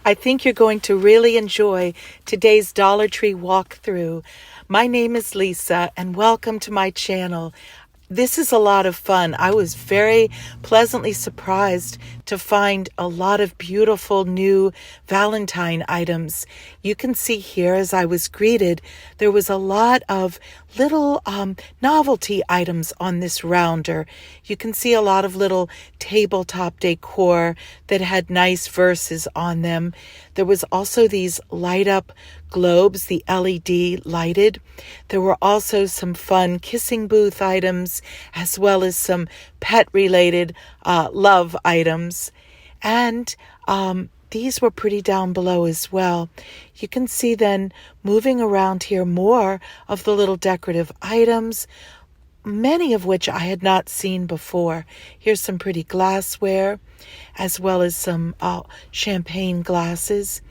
I think you're going to really enjoy today's Dollar Tree walkthrough. My name is Lisa, and welcome to my channel. This is a lot of fun. I was very pleasantly surprised to find a lot of beautiful new Valentine items. You can see here as I was greeted, there was a lot of little novelty items on this rounder. You can see a lot of little tabletop decor that had nice verses on them. There was also these light up globes, the LED lighted. There were also some fun kissing booth items, as well as some pet related love items. And these were pretty down below as well. You can see then moving around here more of the little decorative items, many of which I had not seen before. Here's some pretty glassware, as well as some champagne glasses.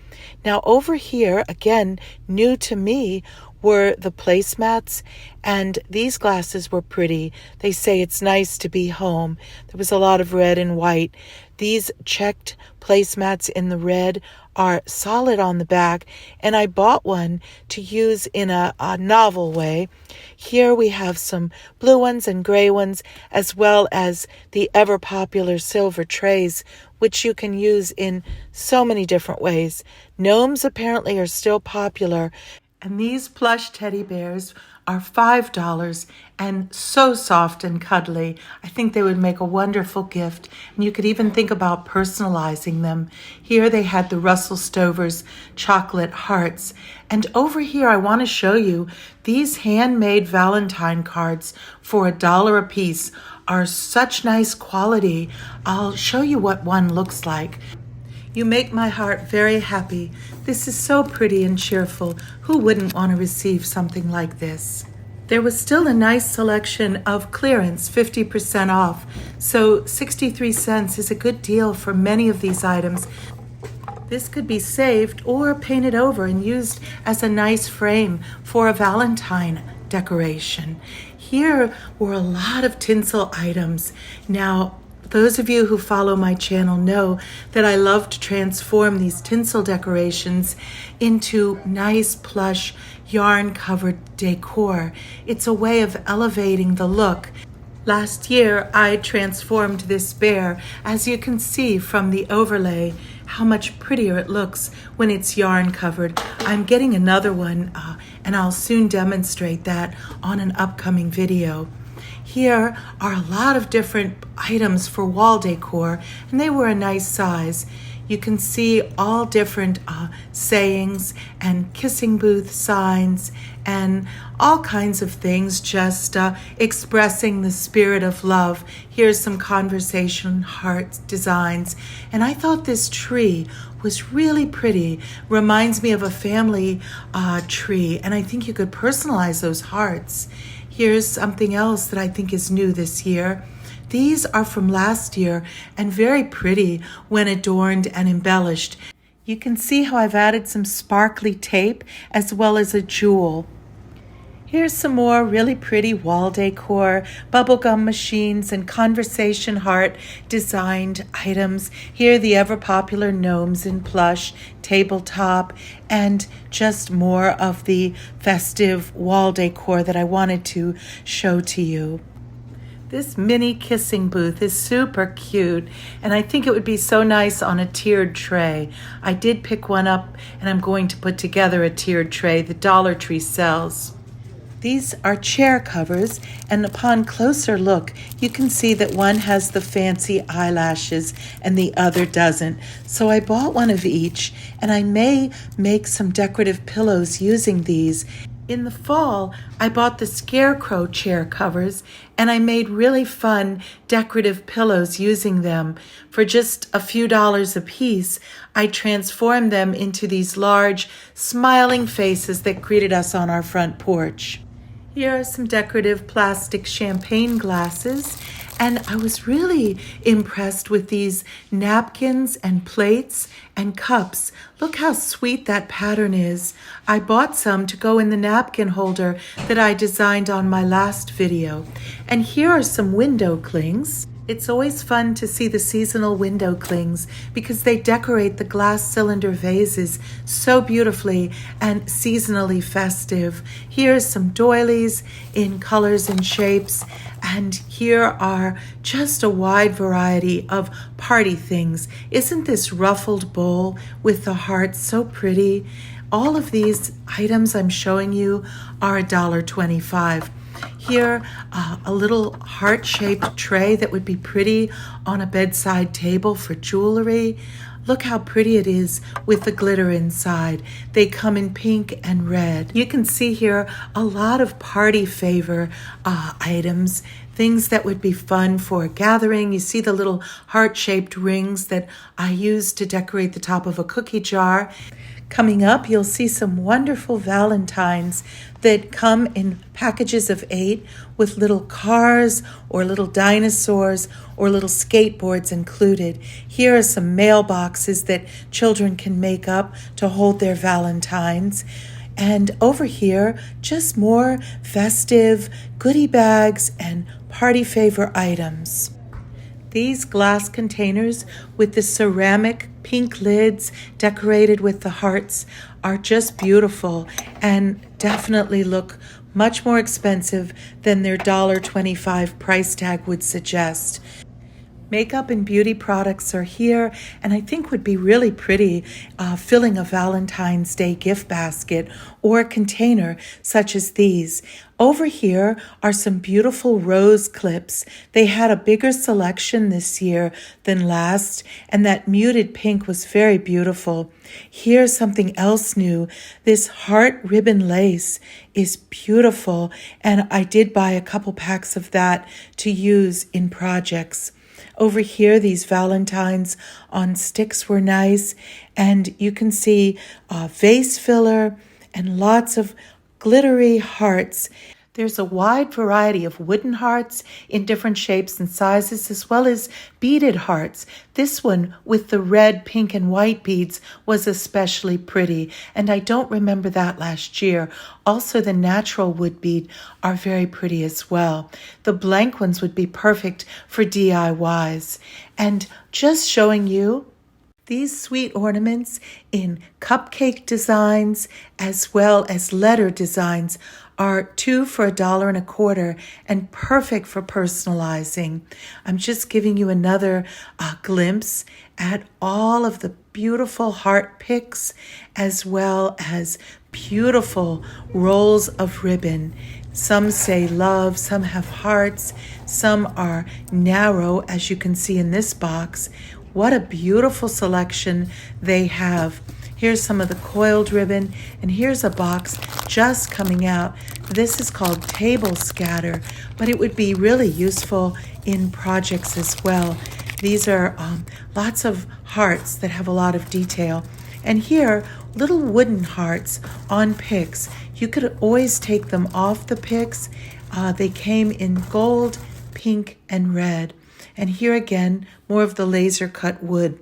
Now over here, again, new to me, were the placemats, and these glasses were pretty. They say it's nice to be home. There was a lot of red and white. These checked placemats in the red are solid on the back, and I bought one to use in a novel way. Here we have some blue ones and gray ones, as well as the ever popular silver trays, which you can use in so many different ways. Gnomes apparently are still popular, and these plush teddy bears are $5 and so soft and cuddly. I think they would make a wonderful gift, and you could even think about personalizing them. Here they had the Russell Stover's chocolate hearts. And over here I want to show you these handmade Valentine cards for $1 a piece are such nice quality. I'll show you what one looks like. You make my heart very happy. This is so pretty and cheerful. Who wouldn't want to receive something like this? There was still a nice selection of clearance, 50% off. So 63 cents is a good deal for many of these items. This could be saved or painted over and used as a nice frame for a Valentine decoration. Here were a lot of tinsel items. Now, those of you who follow my channel know that I love to transform these tinsel decorations into nice plush yarn-covered decor. It's a way of elevating the look. Last year, I transformed this bear, as you can see from the overlay, how much prettier it looks when it's yarn covered. I'm getting another one, and I'll soon demonstrate that on an upcoming video. Here are a lot of different items for wall decor, and they were a nice size. You can see all different sayings and kissing booth signs and all kinds of things, just expressing the spirit of love. Here's some conversation heart designs. And I thought this tree was really pretty. Reminds me of a family tree, and I think you could personalize those hearts. Here's something else that I think is new this year. These are from last year and very pretty when adorned and embellished. You can see how I've added some sparkly tape as well as a jewel. Here's some more really pretty wall decor, bubblegum machines, and conversation heart designed items. Here the ever popular gnomes in plush, tabletop, and just more of the festive wall decor that I wanted to show to you. This mini kissing booth is super cute, and I think it would be so nice on a tiered tray. I did pick one up, and I'm going to put together a tiered tray the Dollar Tree sells. These are chair covers, and upon closer look, you can see that one has the fancy eyelashes and the other doesn't. So I bought one of each, and I may make some decorative pillows using these. In the fall, I bought the scarecrow chair covers, and I made really fun decorative pillows using them. For just a few dollars a piece, I transformed them into these large, smiling faces that greeted us on our front porch. Here are some decorative plastic champagne glasses, and I was really impressed with these napkins and plates and cups. Look how sweet that pattern is. I bought some to go in the napkin holder that I designed on my last video. And here are some window clings. It's always fun to see the seasonal window clings because they decorate the glass cylinder vases so beautifully and seasonally festive. Here's some doilies in colors and shapes, and here are just a wide variety of party things. Isn't this ruffled bowl with the heart so pretty? All of these items I'm showing you are $1.25. Here, a little heart-shaped tray that would be pretty on a bedside table for jewelry. Look how pretty it is with the glitter inside. They come in pink and red. You can see here a lot of party favor items, things that would be fun for a gathering. You see the little heart-shaped rings that I use to decorate the top of a cookie jar. Coming up, you'll see some wonderful Valentines that come in packages of 8 with little cars or little dinosaurs or little skateboards included. Here are some mailboxes that children can make up to hold their Valentines. And over here, just more festive goodie bags and party favor items. These glass containers with the ceramic pink lids decorated with the hearts are just beautiful and definitely look much more expensive than their $1.25 price tag would suggest. Makeup and beauty products are here, and I think would be really pretty filling a Valentine's Day gift basket or container such as these. Over here are some beautiful rose clips. They had a bigger selection this year than last, and that muted pink was very beautiful. Here's something else new. This heart ribbon lace is beautiful, and I did buy a couple packs of that to use in projects. Over here, these Valentines on sticks were nice, and you can see vase filler and lots of glittery hearts. There's a wide variety of wooden hearts in different shapes and sizes, as well as beaded hearts. This one with the red, pink, and white beads was especially pretty, and I don't remember that last year. Also, the natural wood bead are very pretty as well. The blank ones would be perfect for DIYs. And just showing you these sweet ornaments in cupcake designs as well as letter designs are 2 for $1.25 and perfect for personalizing. I'm just giving you another glimpse at all of the beautiful heart picks as well as beautiful rolls of ribbon. Some say love, some have hearts, some are narrow, as you can see in this box. What a beautiful selection they have. Here's some of the coiled ribbon, and here's a box just coming out. This is called Table Scatter, but it would be really useful in projects as well. These are lots of hearts that have a lot of detail. And here, little wooden hearts on picks. You could always take them off the picks. They came in gold, pink, and red. And here again, more of the laser cut wood.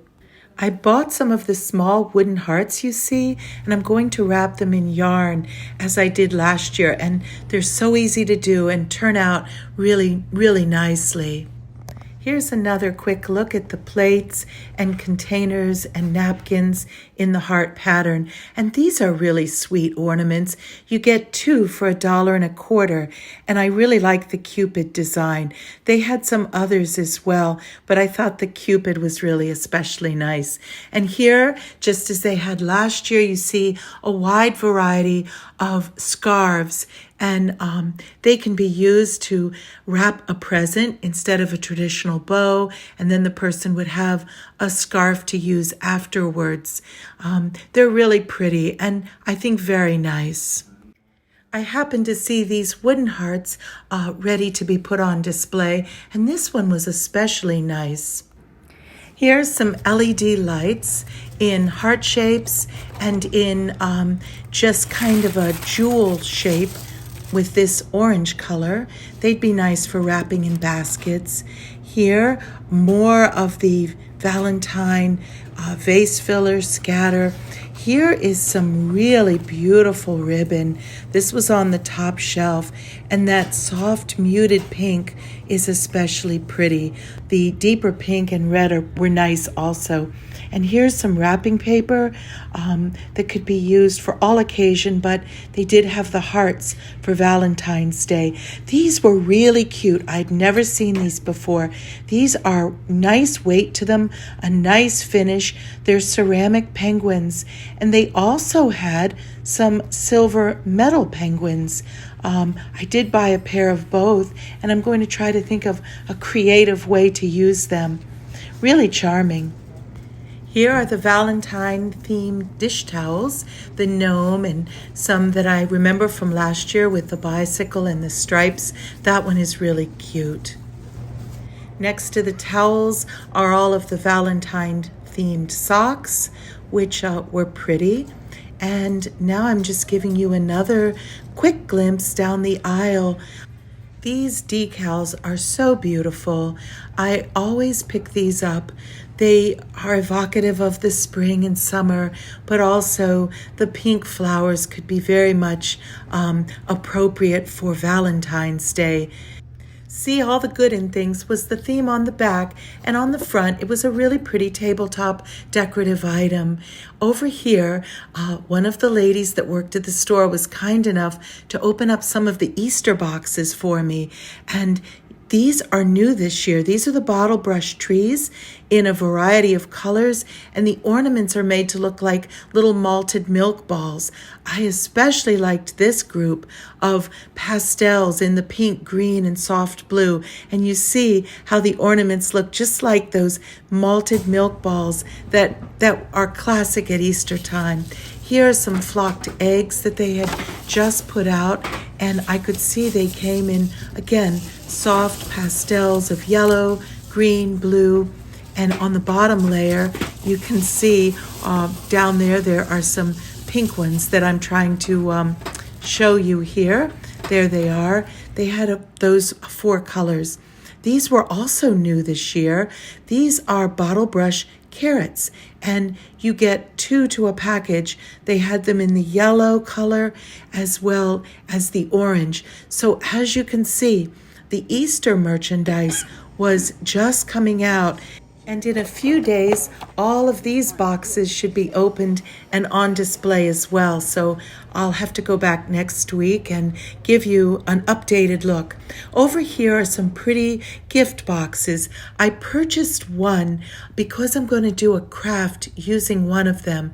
I bought some of the small wooden hearts you see, and I'm going to wrap them in yarn as I did last year. And they're so easy to do and turn out really, really nicely. Here's another quick look at the plates and containers and napkins in the heart pattern. And these are really sweet ornaments. You get 2 for $1.25. And I really like the Cupid design. They had some others as well, but I thought the Cupid was really especially nice. And here, just as they had last year, you see a wide variety of scarves. And they can be used to wrap a present instead of a traditional bow, and then the person would have a scarf to use afterwards. They're really pretty and I think very nice. I happened to see these wooden hearts ready to be put on display, and this one was especially nice. Here's some LED lights in heart shapes and in just kind of a jewel shape with this orange color. They'd be nice for wrapping in baskets. Here, more of the Valentine vase filler scatter. Here is some really beautiful ribbon. This was on the top shelf, and that soft muted pink is especially pretty. The deeper pink and red were nice also. And here's some wrapping paper that could be used for all occasion, but they did have the hearts for Valentine's Day. These were really cute. I'd never seen these before. These are nice weight to them, a nice finish. They're ceramic penguins, and they also had some silver metal penguins. I did buy a pair of both, and I'm going to try to think of a creative way to use them. Really charming. Here are the Valentine-themed dish towels, the gnome, and some that I remember from last year with the bicycle and the stripes. That one is really cute. Next to the towels are all of the Valentine-themed socks, which were pretty. And now I'm just giving you another quick glimpse down the aisle. These decals are so beautiful. I always pick these up. They are evocative of the spring and summer, but also the pink flowers could be very much appropriate for Valentine's Day. See all the good in things was the theme on the back, and on the front it was a really pretty tabletop decorative item. Over here, one of the ladies that worked at the store was kind enough to open up some of the Easter boxes for me, and these are new this year. These are the bottle brush trees in a variety of colors, and the ornaments are made to look like little malted milk balls. I especially liked this group of pastels in the pink, green, and soft blue, and you see how the ornaments look just like those malted milk balls that are classic at Easter time. Here are some flocked eggs that they had just put out, and I could see they came in, again, soft pastels of yellow, green, blue, and on the bottom layer, you can see down there are some pink ones that I'm trying to show you here. There they are. They had those 4 colors. These were also new this year. These are bottle brush carrots, and you get 2 to a package. They had them in the yellow color as well as the orange. So as you can see, the Easter merchandise was just coming out, and in a few days, all of these boxes should be opened and on display as well. So I'll have to go back next week and give you an updated look. Over here are some pretty gift boxes. I purchased one because I'm going to do a craft using one of them.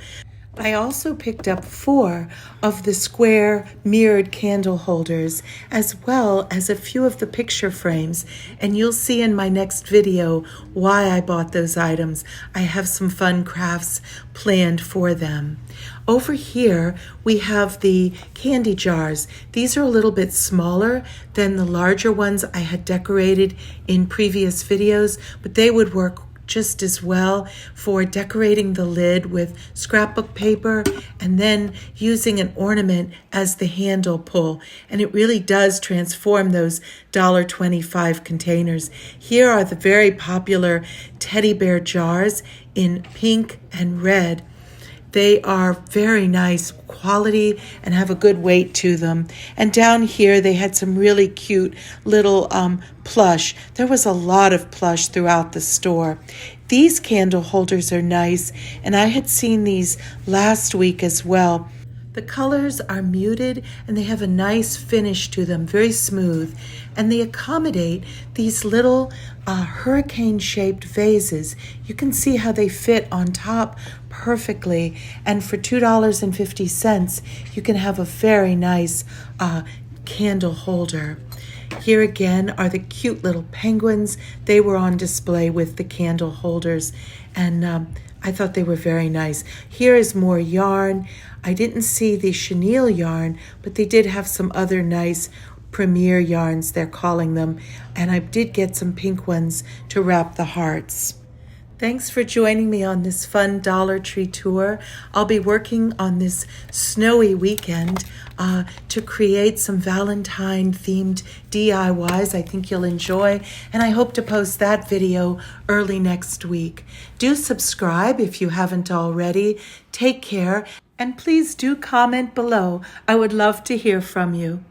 I also picked up 4 of the square mirrored candle holders, as well as a few of the picture frames, and you'll see in my next video why I bought those items. I have some fun crafts planned for them. Over here, we have the candy jars. These are a little bit smaller than the larger ones I had decorated in previous videos, but they would work just as well for decorating the lid with scrapbook paper and then using an ornament as the handle pull. And it really does transform those $1.25 containers. Here are the very popular teddy bear jars in pink and red. They are very nice quality and have a good weight to them. And down here they had some really cute little plush. There was a lot of plush throughout the store. These candle holders are nice, and I had seen these last week as well. The colors are muted and they have a nice finish to them, very smooth. And they accommodate these little hurricane-shaped vases. You can see how they fit on top perfectly. And for $2.50, you can have a very nice candle holder. Here again are the cute little penguins. They were on display with the candle holders, and I thought they were very nice. Here is more yarn. I didn't see the chenille yarn, but they did have some other nice premier yarns, they're calling them, and I did get some pink ones to wrap the hearts. Thanks for joining me on this fun Dollar Tree tour. I'll be working on this snowy weekend to create some Valentine themed DIYs I think you'll enjoy, and I hope to post that video early next week. Do subscribe if you haven't already. Take care, and please do comment below. I would love to hear from you.